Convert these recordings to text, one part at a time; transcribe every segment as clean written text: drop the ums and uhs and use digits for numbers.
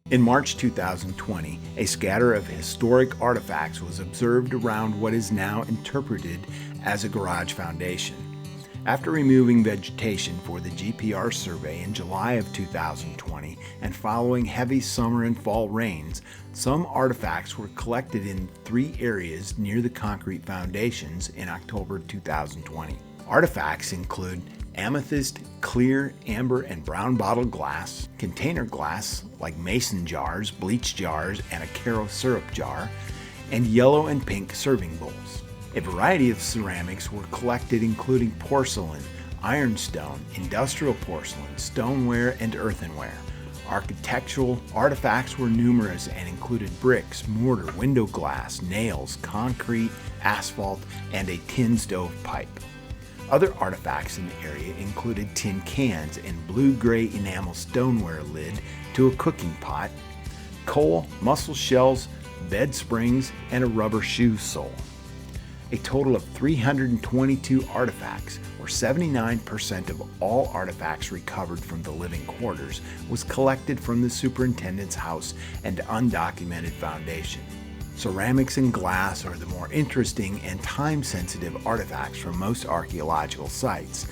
In March 2020, a scatter of historic artifacts was observed around what is now interpreted as a garage foundation. After removing vegetation for the GPR survey in July of 2020 and following heavy summer and fall rains, some artifacts were collected in 3 areas near the concrete foundations in October 2020. Artifacts include amethyst, clear, amber, and brown bottled glass, container glass like mason jars, bleach jars, and a Caro syrup jar, and yellow and pink serving bowls. A variety of ceramics were collected including porcelain, ironstone, industrial porcelain, stoneware, and earthenware. Architectural artifacts were numerous and included bricks, mortar, window glass, nails, concrete, asphalt, and a tin stovepipe. Other artifacts in the area included tin cans and blue-gray enamel stoneware lid to a cooking pot, coal, mussel shells, bed springs, and a rubber shoe sole. A total of 322 artifacts, or 79% of all artifacts recovered from the living quarters, was collected from the superintendent's house and undocumented foundation. Ceramics and glass are the more interesting and time-sensitive artifacts from most archaeological sites.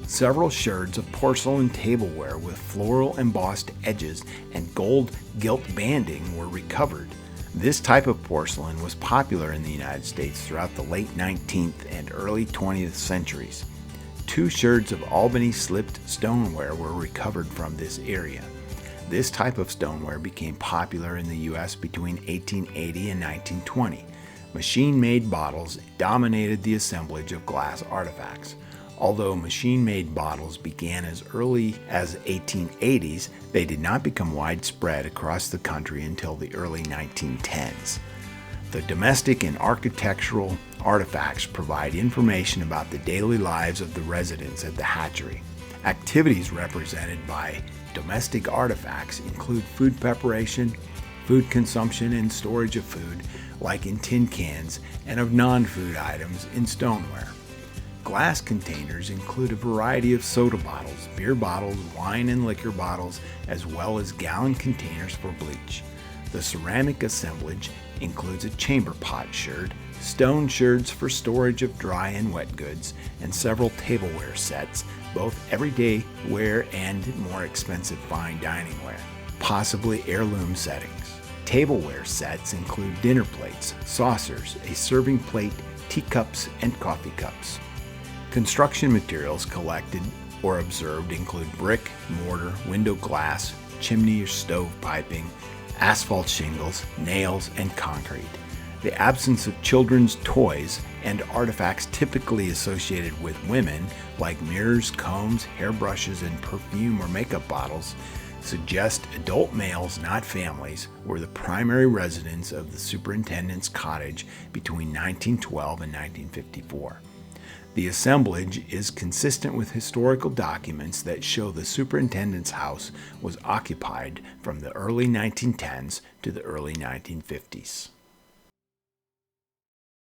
Several sherds of porcelain tableware with floral embossed edges and gold gilt banding were recovered. This type of porcelain was popular in the United States throughout the late 19th and early 20th centuries. 2 sherds of Albany slipped stoneware were recovered from this area. This type of stoneware became popular in the U.S. between 1880 and 1920. Machine-made bottles dominated the assemblage of glass artifacts. Although machine-made bottles began as early as 1880s, they did not become widespread across the country until the early 1910s. The domestic and architectural artifacts provide information about the daily lives of the residents at the hatchery. Activities represented by domestic artifacts include food preparation, food consumption and storage of food, like in tin cans, and of non-food items in stoneware. Glass containers include a variety of soda bottles, beer bottles, wine and liquor bottles, as well as gallon containers for bleach. The ceramic assemblage includes a chamber pot sherd, stone sherds for storage of dry and wet goods, and several tableware sets, both everyday ware and more expensive fine dining ware, possibly heirloom settings. Tableware sets include dinner plates, saucers, a serving plate, teacups, and coffee cups. Construction materials collected or observed include brick, mortar, window glass, chimney or stove piping, asphalt shingles, nails, and concrete. The absence of children's toys and artifacts typically associated with women, like mirrors, combs, hairbrushes, and perfume or makeup bottles, suggest adult males, not families, were the primary residents of the Superintendent's Cottage between 1912 and 1954. The assemblage is consistent with historical documents that show the superintendent's house was occupied from the early 1910s to the early 1950s.